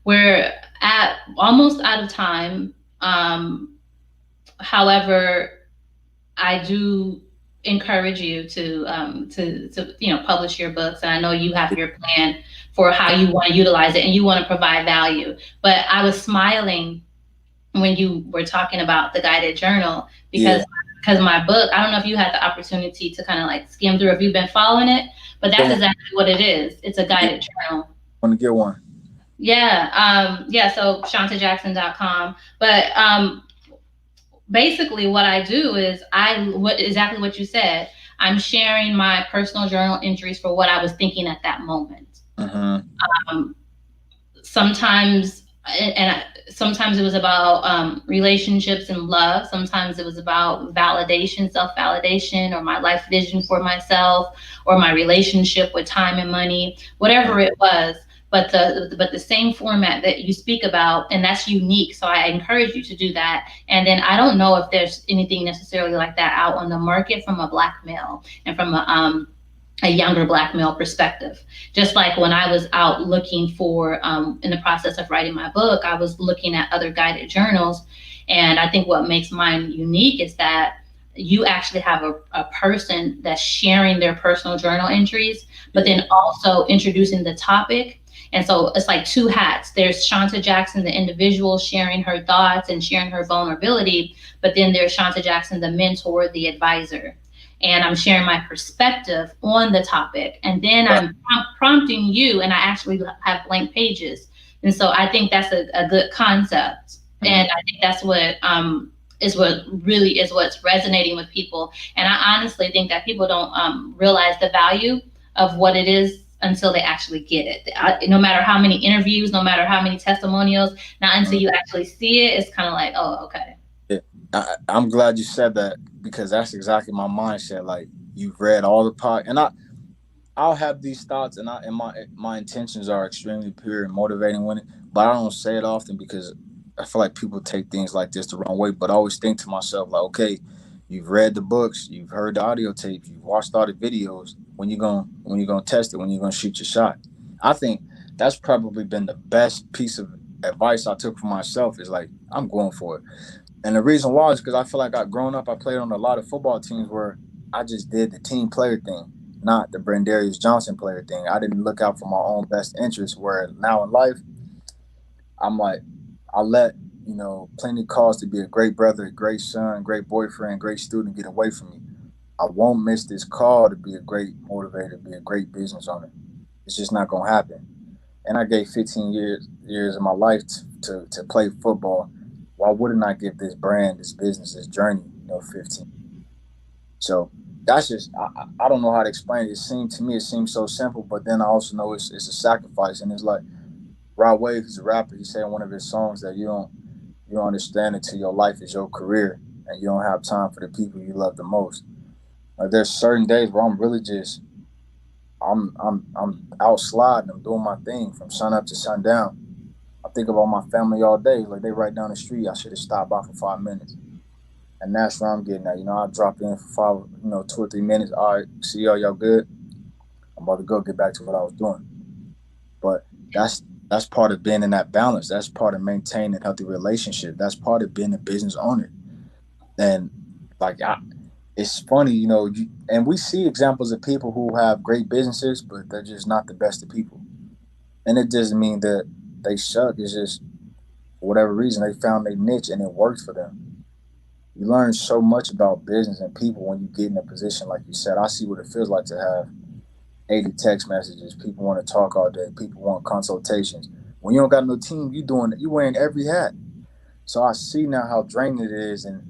We're at almost out of time. However, I do encourage you to publish your books, and I know you have your plan for how you want to utilize it, and you want to provide value. But I was smiling when you were talking about the guided journal Yeah. because my book. I don't know if you had the opportunity to kind of like skim through if you've been following it, but that's exactly what it is. It's a guided journal. Want to get one? Yeah. So ShawntaJackson.com. But basically what I do is exactly what you said. I'm sharing my personal journal entries for what I was thinking at that moment. Mm-hmm. Sometimes, sometimes it was about relationships and love. Sometimes it was about validation, self-validation, or my life vision for myself, or my relationship with time and money, whatever it was. But the same format that you speak about, and that's unique. So I encourage you to do that. And then I don't know if there's anything necessarily like that out on the market from a Black male and from a younger Black male perspective. Just like when I was out looking for, in the process of writing my book, I was looking at other guided journals. And I think what makes mine unique is that you actually have a person that's sharing their personal journal entries, but then also introducing the topic. And so it's like two hats. There's Shawnta Jackson, the individual, sharing her thoughts and sharing her vulnerability. But then there's Shawnta Jackson, the mentor, the advisor. And I'm sharing my perspective on the topic. And then I'm prompting you, and I actually have blank pages. And so I think that's a good concept. And I think that's what what's resonating with people. And I honestly think that people don't realize the value of what it is until they actually get it. No matter how many interviews, no matter how many testimonials, not until you actually see it, it's kind of like, oh, okay. Yeah. I'm glad you said that, because that's exactly my mindset. Like, you've read all the and I'll have these thoughts, and my intentions are extremely pure and motivating when it, but I don't say it often because I feel like people take things like this the wrong way. But I always think to myself, like, okay, you've read the books, you've heard the audio tapes, you've watched all the videos. When you gonna test it? When you gonna shoot your shot? I think that's probably been the best piece of advice I took for myself. Is like, I'm going for it. And the reason why is because I feel like growing up, I played on a lot of football teams where I just did the team player thing, not the Brandarius Johnson player thing. I didn't look out for my own best interests. Where now in life, I'm like, I let, plenty of calls to be a great brother, a great son, great boyfriend, great student get away from me. I won't miss this call to be a great motivator, be a great business owner. It's just not gonna happen. And I gave 15 years of my life to play football. Why wouldn't I give this brand, this business, this journey, 15? So that's just, I don't know how to explain it. It seems so simple, but then I also know it's a sacrifice. And it's like Rod Wave, who's a rapper, he said in one of his songs that you don't understand until your life is your career and you don't have time for the people you love the most. Like, there's certain days where I'm really just, I'm out sliding, I'm doing my thing from sun up to sundown. I think about my family all day. Like, they right down the street. I should have stopped by for 5 minutes. And that's where I'm getting at. I drop in for 2 or 3 minutes. All right, see y'all good? I'm about to go get back to what I was doing. But that's part of being in that balance. That's part of maintaining a healthy relationship. That's part of being a business owner. And like, it's funny, and we see examples of people who have great businesses, but they're just not the best of people. And it doesn't mean that they suck. It's just, for whatever reason, they found their niche and it works for them. You learn so much about business and people when you get in a position like you said. I see what it feels like to have 80 text messages. People want to talk all day. People want consultations. When you don't got no team, you wearing every hat. So I see now how draining it is. And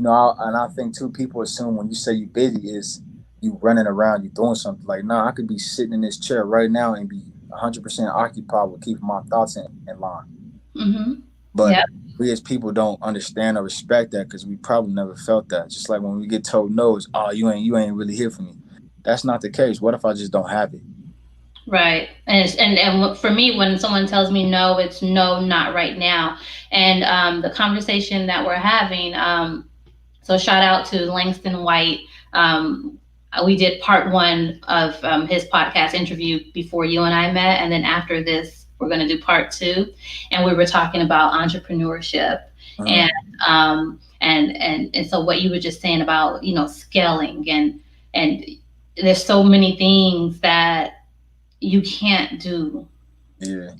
I think too, people assume when you say you busy is you running around, you doing something. Like, nah, I could be sitting in this chair right now and be 100% occupied with keeping my thoughts in line. Mm-hmm. But Yeah. we as people don't understand or respect that because we probably never felt that. Just like when we get told no, it's, oh, you ain't really here for me. That's not the case. What if I just don't have it? Right. For me, when someone tells me no, it's no, not right now. And the conversation that we're having, so shout out to Langston White. Um, we did part one of his podcast interview before you and I met, and then after this, we're going to do part two, and we were talking about entrepreneurship Uh-huh. and so what you were just saying about scaling and there's so many things that you can't do, Yeah.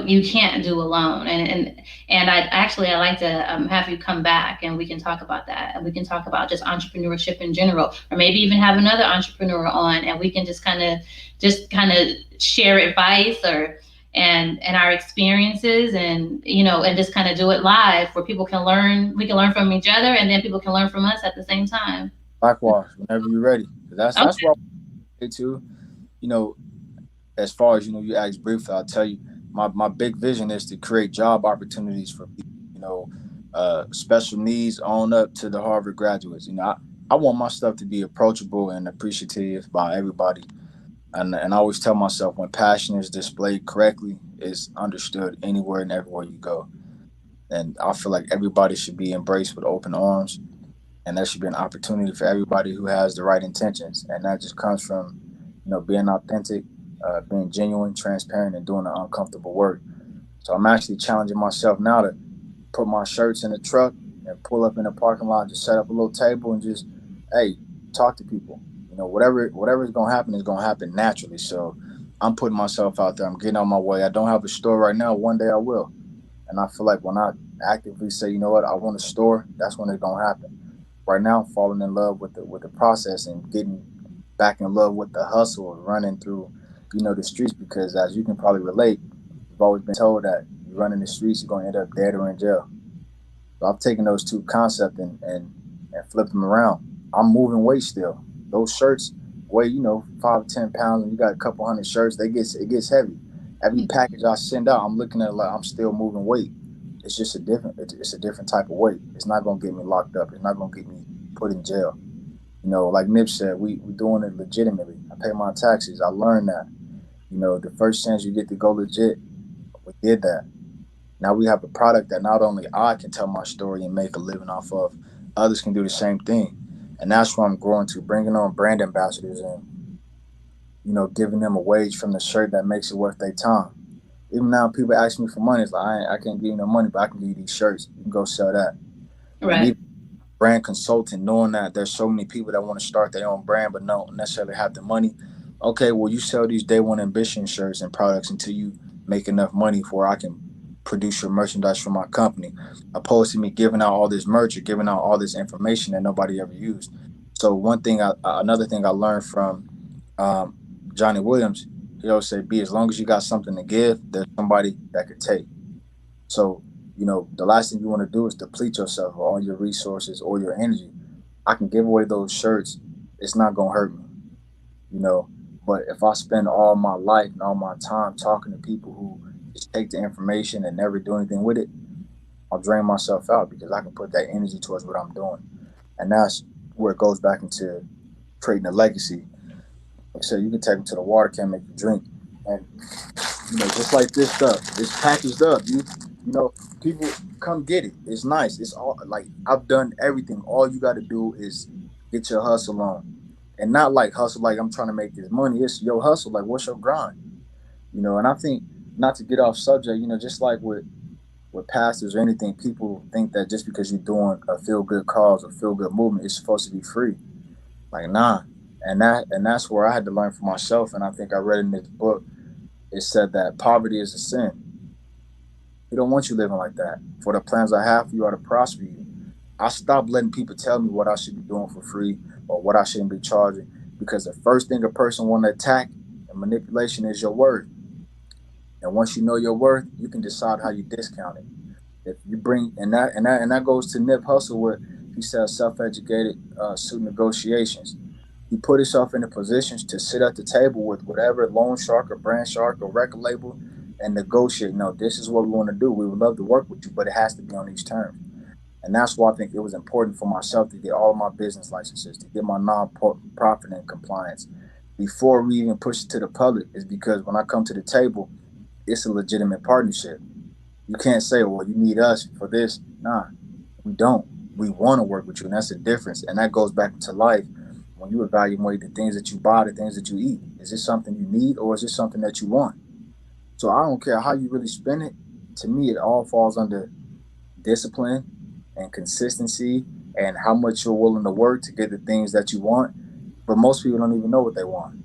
you can't do alone. I like to have you come back and we can talk about that, and we can talk about just entrepreneurship in general, or maybe even have another entrepreneur on and we can just kind of share advice or and our experiences, and just kind of do it live where people can learn, we can learn from each other, and then people can learn from us at the same time. Likewise, whenever you're ready. That's Okay. what I say too. You know, as far as you asked briefly, I'll tell you my big vision is to create job opportunities for people. Special needs on up to the Harvard graduates. I want my stuff to be approachable and appreciative by everybody. And I always tell myself when passion is displayed correctly, it's understood anywhere and everywhere you go. And I feel like everybody should be embraced with open arms, and there should be an opportunity for everybody who has the right intentions, and that just comes from being authentic, being genuine, transparent, and doing the uncomfortable work. So I'm actually challenging myself now to put my shirts in the truck and pull up in the parking lot, just set up a little table and just, hey, talk to people. Whatever is gonna happen is gonna happen naturally. So I'm putting myself out there. I'm getting on my way. I don't have a store right now. One day I will. And I feel like when I actively say, you know what, I want a store, that's when it's gonna happen. Right now, I'm falling in love with the process and getting back in love with the hustle of running through, the streets. Because as you can probably relate, you've always been told that you run in the streets, you're gonna end up dead or in jail. So I've taken those two concepts and flipped them around. I'm moving weight still. Those shirts weigh 5 to 10 pounds, and you got a couple hundred shirts. It gets heavy. Every package I send out, I'm looking at it like I'm still moving weight. It's just it's a different type of weight. It's not gonna get me locked up. It's not gonna get me put in jail. Like Nip said, we doing it legitimately. I pay my taxes. I learned that. The first chance you get to go legit, we did that. Now we have a product that not only I can tell my story and make a living off of, others can do the same thing. And that's where I'm growing to, bringing on brand ambassadors and, giving them a wage from the shirt that makes it worth their time. Even now, people ask me for money. It's like, I can't give you no money, but I can give you these shirts. You can go sell that. And Right. even brand consulting, knowing that there's so many people that want to start their own brand, but don't necessarily have the money. Okay, well, you sell these day one ambition shirts and products until you make enough money for I can produce your merchandise for my company, opposed to me giving out all this merch or giving out all this information that nobody ever used. So another thing I learned from um, Johnny Williams, he always say, "Be as long as you got something to give, there's somebody that could take." So the last thing you want to do is deplete yourself of all your resources or your energy. I can give away those shirts; it's not gonna hurt me, you know. But if I spend all my life and all my time talking to people who just take the information and never do anything with it, I'll drain myself out because I can put that energy towards what I'm doing. And that's where it goes back into creating a legacy. Like I said, you can take them to the water can, make you drink. And, just like this stuff, it's packaged up. People come get it. It's nice. It's all like I've done everything. All you got to do is get your hustle on. And not like hustle like I'm trying to make this money. It's your hustle. Like, what's your grind? And I think, not to get off subject, just like with pastors or anything, people think that just because you're doing a feel good cause or feel good movement, it's supposed to be free. Like, nah. And that's where I had to learn for myself. And I think I read in this book, it said that poverty is a sin. He don't want you living like that. For the plans I have for you are to prosper you. I stopped letting people tell me what I should be doing for free or what I shouldn't be charging, because the first thing a person want to attack and manipulation is your worth. And once you know your worth, you can decide how you discount it. If you bring and that goes to Nip Hustle, where he says self-educated suit negotiations. He put himself in the positions to sit at the table with whatever loan shark or brand shark or record label and negotiate. No, this is what we want to do. We would love to work with you, but it has to be on these terms. And that's why I think it was important for myself to get all of my business licenses, to get my non-profit in compliance before we even push it to the public, is because when I come to the table, it's a legitimate partnership. You can't say, well, you need us for this. Nah, we don't. We want to work with you, and that's the difference. And that goes back to life. When you evaluate the things that you buy, the things that you eat, is this something you need or is this something that you want? So I don't care how you really spend it. To me, it all falls under discipline and consistency and how much you're willing to work to get the things that you want. But most people don't even know what they want.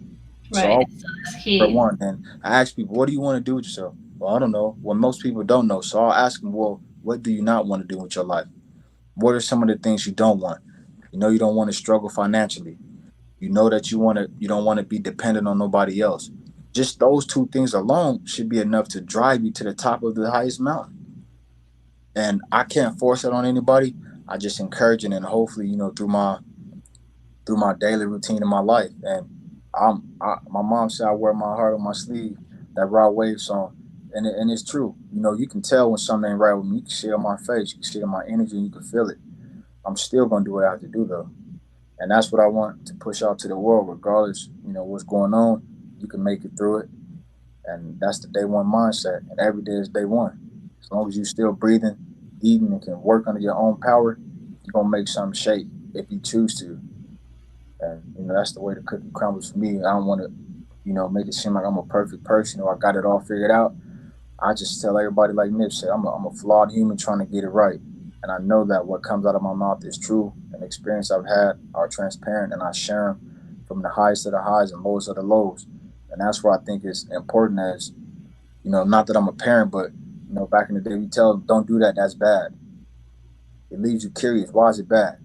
So Right. I'll So that's for key. one, and I ask people, what do you want to do with yourself? Well, I don't know. Well, most people don't know. So I'll ask them, well, what do you not want to do with your life? What are some of the things you don't want? You don't want to struggle financially. You know that you don't want to be dependent on nobody else. Just those two things alone should be enough to drive you to the top of the highest mountain. And I can't force it on anybody. I just encourage it, and hopefully, through my daily routine in my life. And my mom said I wear my heart on my sleeve. That Raw Wave song, and it's true. You can tell when something ain't right with me. You can see it on my face, you can see it on my energy, and you can feel it. I'm still gonna do what I have to do though, and that's what I want to push out to the world, regardless. What's going on. You can make it through it, and that's the day one mindset. And every day is day one. As long as you still breathing, eating, and can work under your own power, you're gonna make something shake if you choose to. And that's the way the cookie crumbles for me. I don't want to, make it seem like I'm a perfect person or I got it all figured out. I just tell everybody, like Nip said, I'm a flawed human trying to get it right. And I know that what comes out of my mouth is true, and the experience I've had are transparent, and I share them from the highest of the highs and lowest of the lows. And that's where I think it's important as, not that I'm a parent, but, back in the day, we tell them, don't do that, that's bad. It leaves you curious. Why is it bad?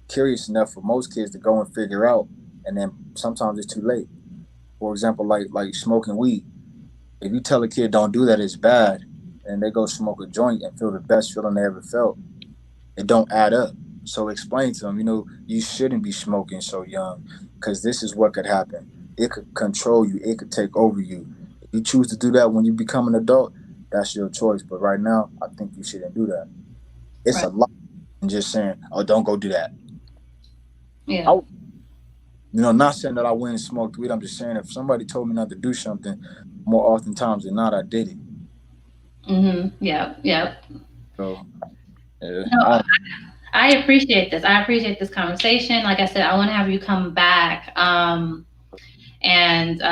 Curious enough for most kids to go and figure out, and then sometimes it's too late. For example, like smoking weed. If you tell a kid don't do that, it's bad, and they go smoke a joint and feel the best feeling they ever felt, it don't add up. So explain to them, you shouldn't be smoking so young, because this is what could happen. It could control you. It could take over you. If you choose to do that when you become an adult, that's your choice. But right now, I think you shouldn't do that. It's Right. a lot in just saying, oh, don't go do that. Yeah. I, not saying that I went and smoked weed. I'm just saying if somebody told me not to do something, more oftentimes than not, I did it. Yep. Yep. So, yeah, No, I appreciate this. I appreciate this conversation. Like I said, I want to have you come back. And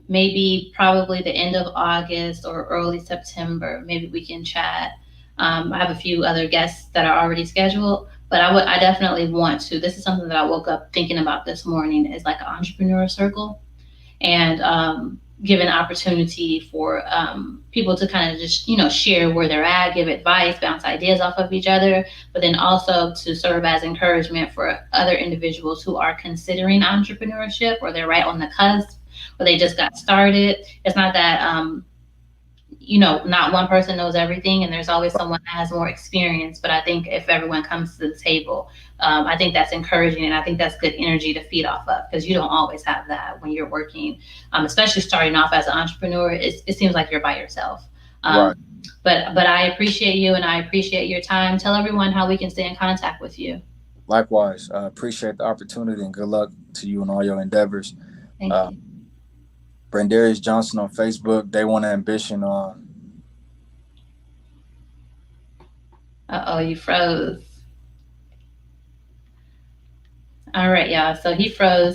maybe probably the end of August or early September, maybe we can chat. I have a few other guests that are already scheduled, but I definitely want to. This is something that I woke up thinking about this morning is like an entrepreneur circle, and give an opportunity for people to kind of just share where they're at, give advice, bounce ideas off of each other, but then also to serve as encouragement for other individuals who are considering entrepreneurship or they're right on the cusp or they just got started. It's not that not one person knows everything, and there's always someone that has more experience. But I think if everyone comes to the table, I think that's encouraging, and I think that's good energy to feed off of because you don't always have that when you're working, especially starting off as an entrepreneur. It seems like you're by yourself. right. But I appreciate you, and I appreciate your time. Tell everyone how we can stay in contact with you. Likewise, appreciate the opportunity and good luck to you and all your endeavors. Thank Uh, you. Brandarius Johnson on Facebook, Day One Ambition on. Oh, you froze. All right, y'all. So he froze.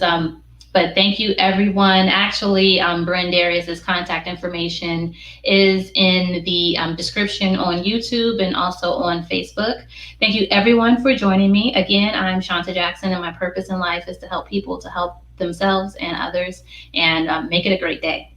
But thank you, everyone. Actually, Brandarius's contact information is in the description on YouTube and also on Facebook. Thank you, everyone, for joining me. Again, I'm Shawnta Jackson, and my purpose in life is to help people to help themselves and others and make it a great day.